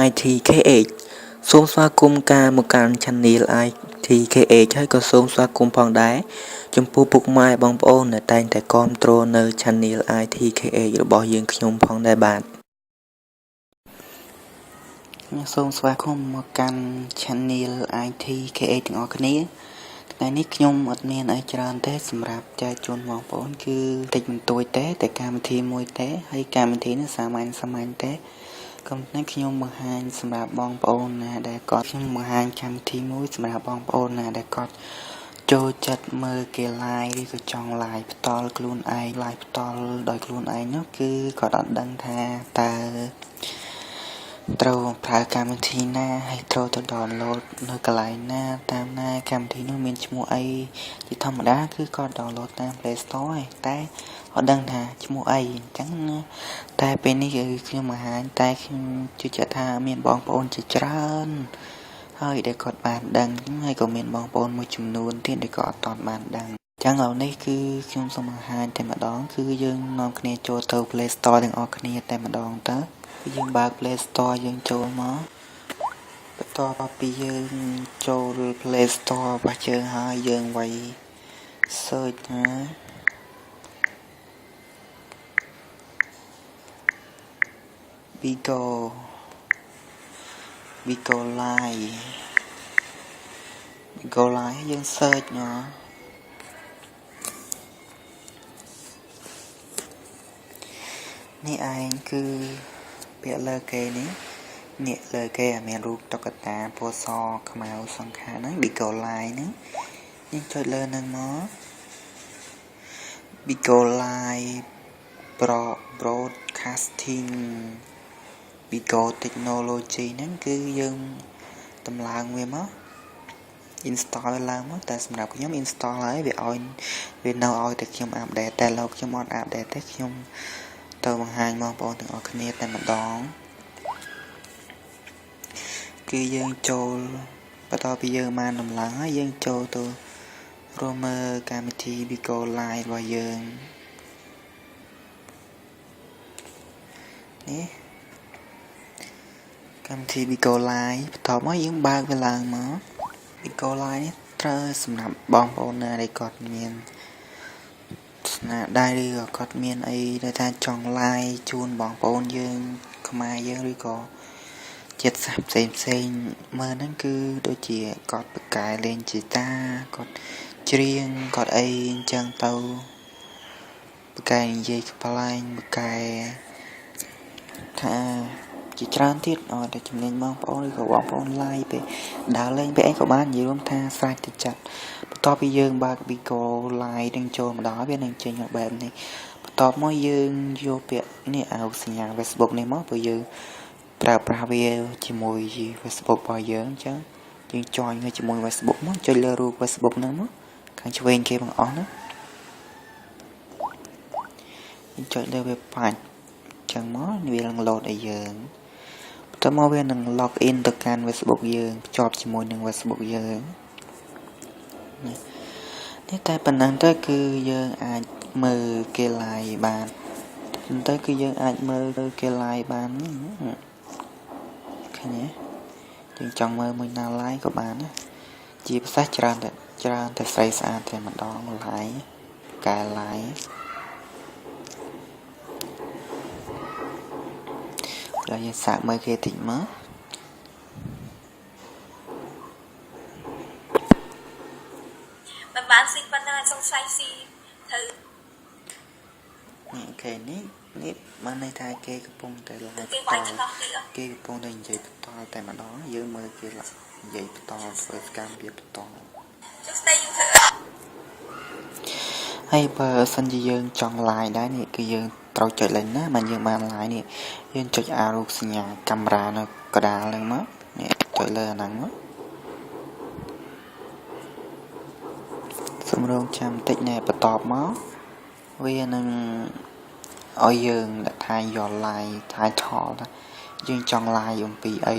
ITKH សូមស្វាគមន៍ការមកកាន់ Channel ITKH ហើយក៏សូមស្វាគមន៍ផងដែរចំពោះពុកម៉ែបងប្អូនដែលតែងតែគាំទ្រនៅ Channel ITKH របស់យើងខ្ញុំផងដែរបាទខ្ញុំសូមស្វាគមន៍មកកាន់ Channel ITKH ទាំងអស់គ្នាថ្ងៃនេះខ្ញុំអត់មានអីច្រើនទេសម្រាប់ចែកជូនបងប្អូនគឺតិចបន្តួចទេតែកម្មវិធីមួយទេហើយកម្មវិធីនេះសាមញ្ញទេកំណត់ខ្ញុំបង្ហាញសម្រាប់បងប្អូនណាដែលគាត់ខ្ញុំបង្ហាញកម្មវិធីមួយសម្រាប់បងប្អូនណាដែលគាត់ចូលចិត្តមើលគេ live ឬក៏ចង់ live ផ្ទាល់ខ្លួនឯង live ផ្ទាល់ដោយខ្លួនឯងនោះគឺគាត់អត់ដឹងថាតើត្រូវប្រើកម្មវិធីណាហើយត្រូវទៅ download នៅកន្លែងណាតាមណាកម្មវិធីនោះមានឈ្មោះអីជាធម្មតាគឺគាត់ download តាម Play Store ឯងតែអត់ដឹងថាឈ្មោះអីអញ្ចឹងណាតែពេលនេះគឺខ្ញុំបង្ហាញតែខ្ញុំជឿជាក់ថាមានបងប្អូនជាច្រើនហើយដែលគាត់បានដឹងហើយក៏មានបងប្អូនមួយចំនួនទៀតដែលក៏អត់ទាន់បានដឹងចឹងឥឡូវនេះគឺខ្ញុំសូមបង្ហាញតែម្ដងគឺយើងនាំគ្នាចូលទៅ Play Store ទាំងអស់គ្នាតែម្ដងទៅយើងបើក Play Store យើងចូលមកបន្ទាប់ពីយើងចូល Play Store របស់យើងហើយយើងវាយ search ណា Bigo Live យើង search មកនេះឯងគឺពាក្យលើគេនេះលើគេមានរូបតុក្កតាពណ៌សខ្មៅសង្ខាហ្នឹង Bigo Live ហ្នឹងយើងចុចលើហ្នឹងមក Bigo Live Broadcasting Bigo Technology ហ្នឹងគឺយើងតម្លើងវាមក install ឡើងមកតែសម្រាប់ខ្ញុំ install ហើយវានៅឲ្យតែខ្ញុំ update តែលោកខ្ញុំអត់ update ទេខ្ញុំទៅបង្ហាញបងប្អូនទាំងអស់គ្នាតែម្ដងគឺយើងចូលបន្ទាប់ពីយើងបានដំឡើងហើយយើងចូលទៅរួមមើលកម្មវិធី Bigo Live របស់យើងនេះកម្មវិធី Bigo Live បន្ទាប់មកយើងបើកវាឡើងមក Bigo Live នេះត្រូវសម្រាប់បងប្អូនណាដែលគាត់មានស្នាដៃឬក៏គាត់មានអីដែលថាចង់ live ជូនបងប្អូនយើងខ្មែរយើងឬក៏ជាតិសាសន៍ផ្សេងមើលហ្នឹងគឺដូចជាគាត់បកកែលេងហ្គីតាគាត់ច្រៀងគាត់អីអញ្ចឹងទៅបកកែនិយាយខ្ប្លែងបកកែថាជាច្រើនទៀតឲ្យតែចំណេញបងប្អូនឬក៏បងប្អូន live ពេលដើរលេងពេលអីក៏បាននិយាយរួមថាស្រេចទៅចិត្តបន្ទាប់ពីយើងបើក Bigo Live នឹងចូលម្ដងវានឹងចេញមកបែបនេះបន្ទាប់មកយើងយកពាក្យនេះឲ្យសញ្ញា Facebook នេះមកព្រោះយើងប្រើប្រាស់វាជាមួយ Facebook របស់យើងអញ្ចឹងយើង join វាជាមួយ Facebook មកចុចលើរូប Facebook ហ្នឹងមកខាងឆ្វេងគេបង្អស់ហ្នឹងយើងចុចលើវាបាច់អញ្ចឹងមកវានឹង load ឲ្យយើងបន្ទាប់មកវានឹង log in ទៅកាន់ Facebook យើងភ្ជាប់ជាមួយនឹង Facebook យើងនេះតែប៉ុណ្ណឹងទៅគឺយើងអាចមើលគេ live បានទៅគឺយើងអាចមើលគេ live បានឃើញទេយើងចង់មើលមួយណា live ក៏បានណាជាភាសាច្រើនតែស្រីស្អាតតែម្ដង live កែ live ដល់យើងសាកមើលគេតិចមកបានស៊ីប៉ុណ្ណាសង្ស័យស៊ីទៅអូខេនេះបានន័យថាគេកំពុងតែ live គេវាយឆ្លោះទៀតគេកំពុងតែនិយាយបន្តតែម្ដងយើងមើលគេនិយាយបន្តធ្វើកម្មវិធីបន្តចុះស្ដីយើងធ្វើហើយបើសិនជាយើងចង់ live ដែរនេះគឺយើងត្រូវចុចលេខណាមិនយើងបាន live នេះយើងចុចអារូបសញ្ញាកាមេរ៉ានៅកណ្ដាលហ្នឹងមកនេះចុចលើអាហ្នឹងមកសម្រងចាំតិចណែបន្ទាប់មកវានឹងឲ្យយើងដាក់ថាយក live title ថាយើងចង់ live អំពីអី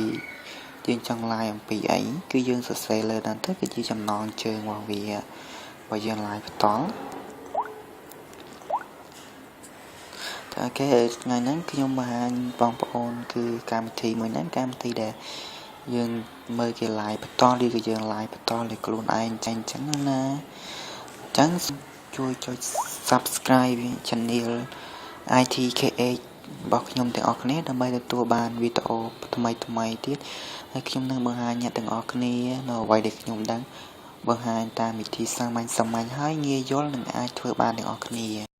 គឺយើងសរសេរលើហ្នឹងទៅគឺជាចំណងជើងរបស់វាបើយើង live បន្ត អូខេថ្ងៃហ្នឹងខ្ញុំបង្ហាញបងប្អូនគឺកម្មវិធីមួយហ្នឹងកម្មវិធីដែលយើងមើលគេ live បន្តឬក៏យើង live បន្តលើខ្លួនឯងចាញ់អញ្ចឹងណាអញ្ចឹងជួយចុច Subscribe Channel ITKH របស់ខ្ញុំទាំងអស់គ្នាដើម្បីទទួលបានវីដេអូថ្មីទៀតហើយខ្ញុំនឹងបង្ហាញអ្នកទាំងអស់គ្នានៅអ្វីដែលខ្ញុំដឹងបង្ហាញតាមវិធីសាមញ្ញហើយងាយយល់និងអាចធ្វើបានទាំងអស់គ្នា